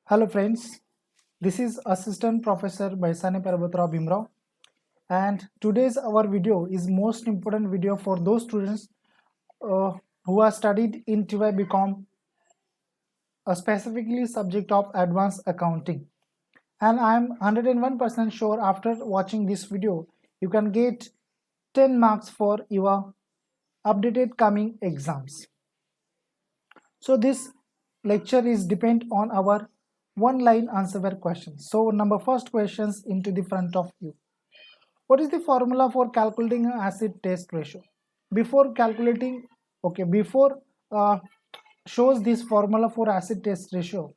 Hello friends, this is Assistant Professor Baisane Parabatra Bhimrao, and today's our video is most important video for those students uh, who are studied in TY BCom, specifically subject of advanced accounting. And I am 101% sure after watching this video you can get 10 marks for your updated coming exams. So this lecture is depend on our one line answer questions. So number first questions into the front of you. What is the formula for calculating an acid test ratio? Before calculating, before shows this formula for acid test ratio,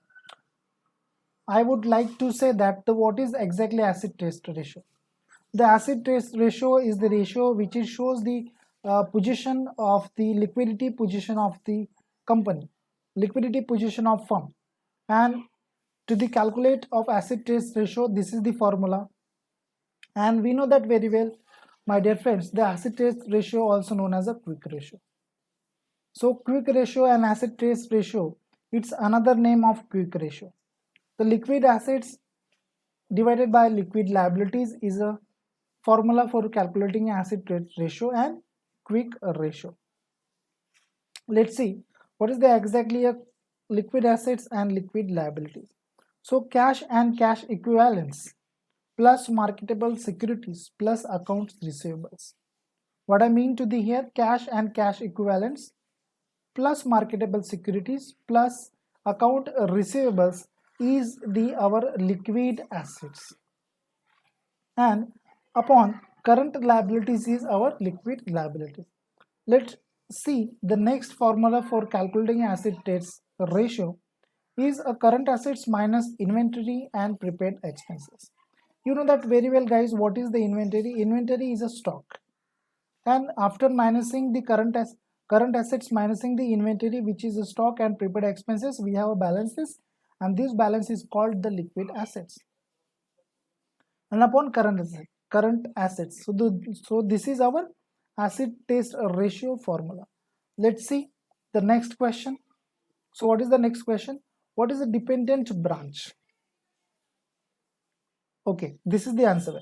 I would like to say that what is exactly acid test ratio? The acid test ratio is the ratio which shows the position of the liquidity position of the company, liquidity position of firm, and to the calculate of acid test ratio, this is the formula, and we know that very well, my dear friends. The acid test ratio also known as a quick ratio. So quick ratio and acid test ratio, it's another name of quick ratio. The liquid assets divided by liquid liabilities is a formula for calculating acid test ratio and quick ratio. Let's see what is the exactly a liquid assets and liquid liabilities. So cash and cash equivalents plus marketable securities plus accounts receivables. What I mean to the here, cash and cash equivalents plus marketable securities plus account receivables is the our liquid assets, and upon current liabilities is our liquid liabilities. Let's see the next formula for calculating asset test ratio is a current assets minus inventory and prepaid expenses. You know that very well guys. What is the inventory? Inventory is a stock, and after minusing the current assets minusing the inventory which is a stock and prepaid expenses, we have a balances, and this balance is called the liquid assets. And upon current assets, so this is our acid test ratio formula. Let's see the next question. So what is the next question? What is a dependent branch? Okay, this is the answer.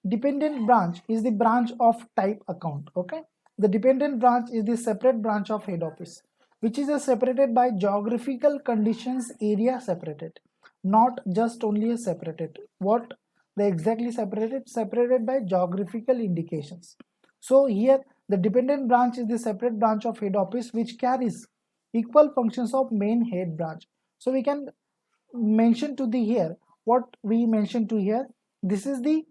Dependent branch is the branch of type account. Okay, the dependent branch is the separate branch of head office, which is separated by geographical conditions, area separated, not just only a separated. What they exactly separated by geographical indications. So here the dependent branch is the separate branch of head office which carries equal functions of main head branch. So we can mention to the here, what we mentioned to here, this is the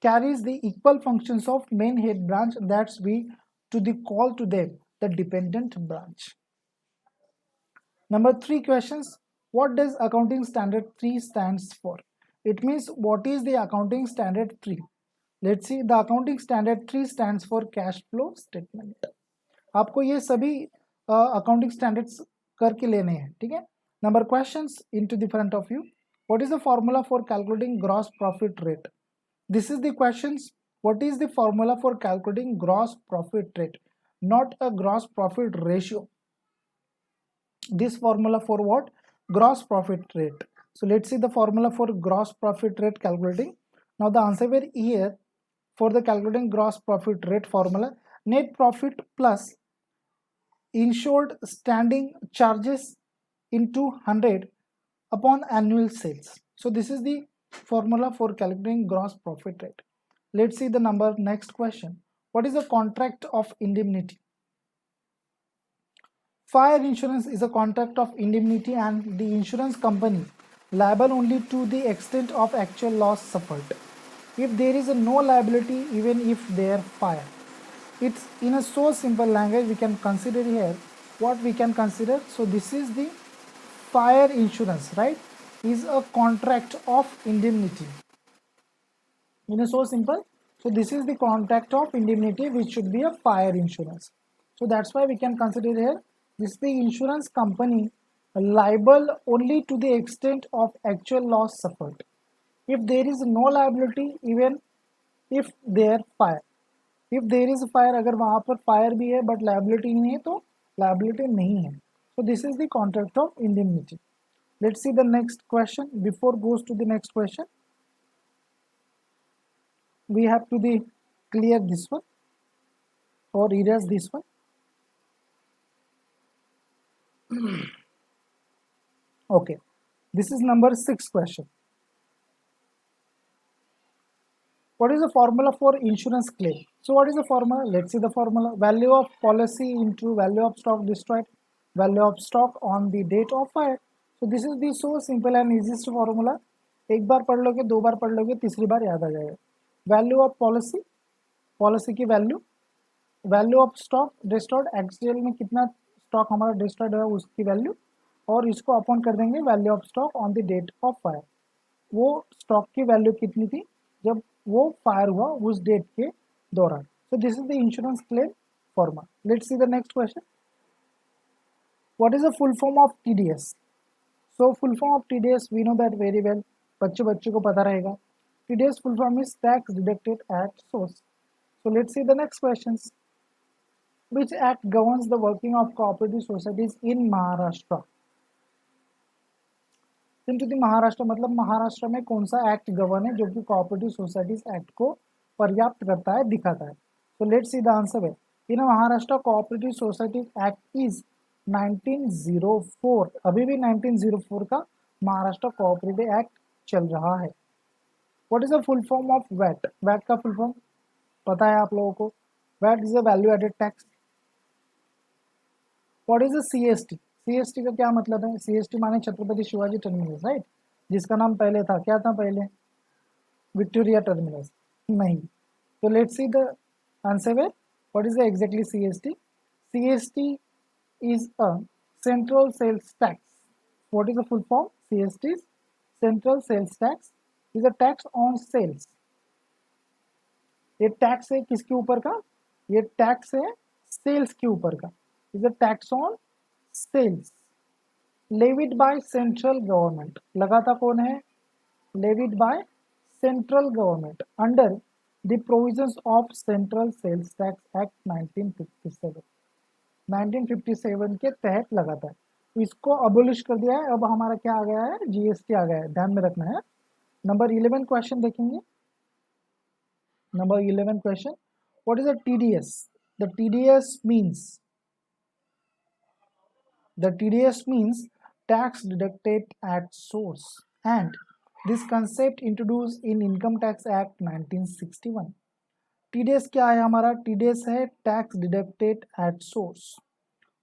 carries the equal functions of main head branch, that's we to the call to them the dependent branch. Number 3 questions. What does accounting standard 3 stands for? It means what is the accounting standard 3? Let's see. The accounting standard 3 stands for cash flow statement. आपको ये सभी accounting standards करके लेने हैं, ठीक है. Number questions into the front of you. What is the formula for calculating gross profit rate? This is the questions. What is the formula for calculating gross profit rate? Not a gross profit ratio. This formula for what? Gross profit rate. So let's see the formula for gross profit rate calculating. Now the answer were here for the calculating gross profit rate formula. Net profit plus insured standing charges into 100 upon annual sales. So this is the formula for calculating gross profit rate. Let's see the number next question. What is the contract of indemnity? Fire insurance is a contract of indemnity and the insurance company liable only to the extent of actual loss suffered. If there is no liability even if there fire, it's in a so simple language we can consider here what we can consider. So this is the fire insurance, right, is a contract of indemnity in a so simple. So this is the contract of indemnity which should be a fire insurance. So that's why we can consider here this is the insurance company liable only to the extent of actual loss suffered. If there is no liability even if there fire, if there is fire, अगर वहाँ पर fire भी है but liability नहीं है तो liability नहीं है. So this is the contract of indemnity. Let's see the next question. Before goes to the next question, we have to clear this one or erase this one. Okay, this is number 6 question. What is the formula for insurance claim? So what is the formula? Let's see the formula. Value of policy into value of stock destroyed, value of stock on the date of fire. So this is the so simple and easiest formula. एक बार पढ़ लोगे, दो बार पढ़ लोगे, तीसरी बार याद आ जाएगा. Value of policy, policy की value, value of stock destroyed, actual में कितना स्टॉक हमारा डिस्ट्रॉयड है उसकी वैल्यू, और इसको अपॉन कर देंगे value of stock on the date of fire. वो स्टॉक की वैल्यू कितनी थी जब वो फायर हुआ उस डेट के दौरान. So this is the insurance claim form. Let's see the next question. What is the full form of TDS? So full form of TDS we know that very well. बच्चे को पता रहेगा. TDS full form is tax deducted at source. So let's see the next questions. Which act governs the working of cooperative societies in Maharashtra? into the Maharashtra, मतलब महाराष्ट्र में कौन सा act govern है जो कि कोऑपरेटिव सोसाइटीज एक्ट को पर्याप्त करता है, दिखाता है. So let's see the answer है. In Maharashtra cooperative societies act is 1904. अभी भी 1904 का महाराष्ट्र कोऑपरेटिव एक्ट चल रहा है. What is the full form of VAT? VAT का फुल फॉर्म पता है आप लोगों को. VAT is a value added tax. What is the CST? CST का क्या मतलब है? सीएसटी माने छत्रपति शिवाजी टर्मिनस, राइट, जिसका नाम पहले था, क्या था पहले? Victoria terminus. नहीं. तो लेट्स सी द आंसर है. What is the exactly CST? CST is a central sales tax. What is the full form? CST central sales tax is a tax on sales. ये tax है किसके ऊपर का? ये tax है sales के ऊपर का. Is a tax on sales levied by central government. लगा था कौन है? Levied by central government under the provisions of central sales tax act 1957. 1957 के तहत लगा था. इसको अबोलिश कर दिया है. अब हमारा क्या आ गया है? जीएसटी आ गया है. ध्यान में रखना है. नंबर 11 क्वेश्चन देखेंगे. Number 11 question. What is the TDS? The TDS means The TDS means tax deducted at source, and this concept introduced in Income Tax Act 1961. TDS क्या है हमारा? TDS है टैक्स डिडक्टेड एट सोर्स.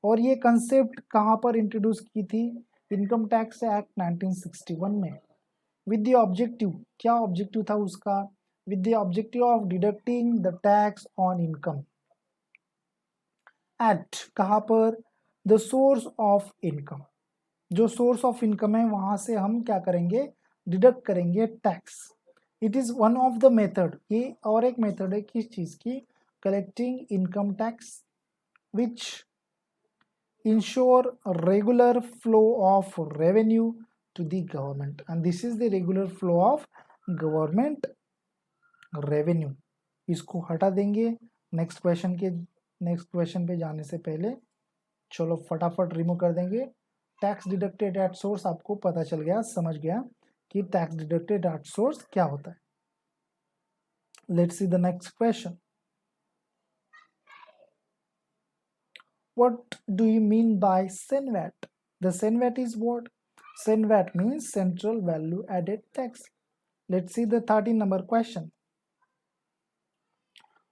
और ये concept कहाँ पर introduce की थी? इनकम टैक्स एक्ट 1961 में. विद द ऑब्जेक्टिव, क्या ऑब्जेक्टिव था उसका? With the objective of deducting the tax on income at, कहाँ पर? The source of income. जो सोर्स ऑफ इनकम है वहां से हम क्या करेंगे? डिडक्ट करेंगे tax. It is one of the method. ये और एक मेथड है किस चीज की? Collecting income tax which insure regular flow of revenue to the government. And this is the regular flow of government revenue. इसको हटा देंगे. नेक्स्ट क्वेश्चन पे जाने से पहले चलो फटाफट रिमूव कर देंगे. टैक्स डिडक्टेड एट सोर्स आपको पता चल गया, समझ गया कि टैक्स डिडक्टेड एट सोर्स क्या होता है. Let's see the next question. What do you mean by CENVAT? The CENVAT is what? CENVAT means central value added tax. Let's see the 13 number question.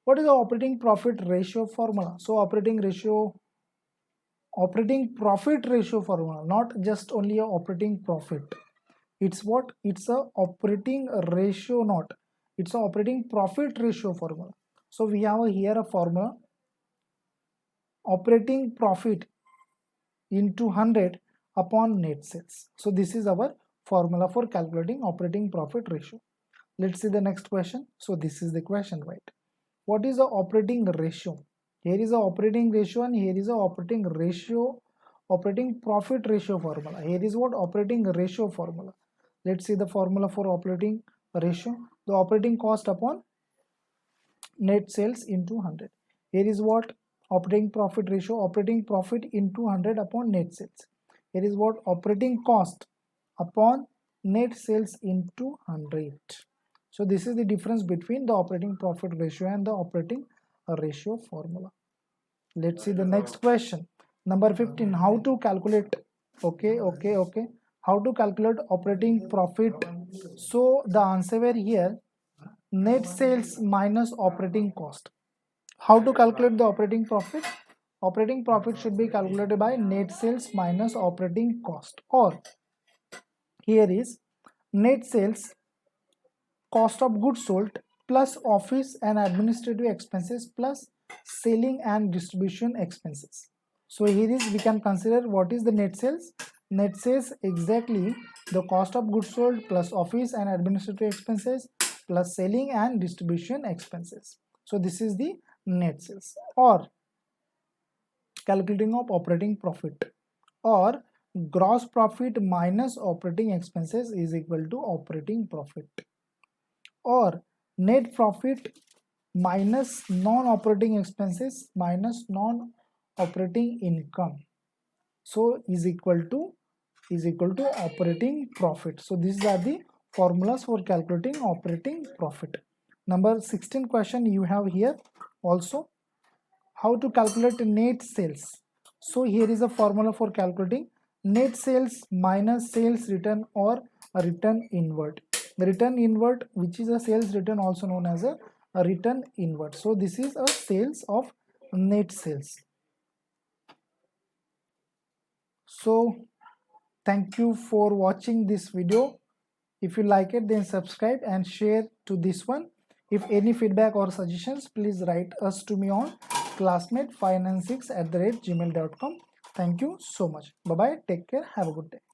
What is the operating profit ratio formula? So operating profit ratio formula, not just only a operating profit. It's what? It's a operating ratio, not. It's a operating profit ratio formula. So we have here a formula. Operating profit into 100 upon net sales. So this is our formula for calculating operating profit ratio. Let's see the next question. So this is the question, right? What is the operating ratio? Here is the operating ratio and here is the operating profit ratio formula. Here is what? Operating ratio formula. Let's see the formula for operating ratio. The operating cost upon net sales into 100. Here is what? Operating profit ratio. Operating profit into 100 upon net sales. Here is what? Operating cost upon net sales into 100. So this is the difference between the operating profit ratio and the operating ratio formula. Let's see the next question. Number 15. How to calculate? Okay. How to calculate operating profit? So the answer here, net sales minus operating cost. How to calculate the operating profit? Operating profit should be calculated by net sales minus operating cost, or here is net sales cost of goods sold plus office and administrative expenses plus selling and distribution expenses. So here is, we can consider what is the net sales. Net sales exactly the cost of goods sold plus office and administrative expenses plus selling and distribution expenses. So this is the net sales. Or calculating of operating profit, or gross profit minus operating expenses is equal to operating profit, or net profit minus non-operating expenses minus non-operating income, so is equal to operating profit. So these are the formulas for calculating operating profit. Number 16 question you have here also, how to calculate net sales. So here is a formula for calculating net sales minus sales return or a return inward. The return inward, which is a sales return, also known as a return inward. So this is a sales of net sales. So thank you for watching this video. If you like it, then subscribe and share to this one. If any feedback or suggestions, please write us to me on classmate596@gmail.com. Thank you so much. Bye bye. Take care. Have a good day.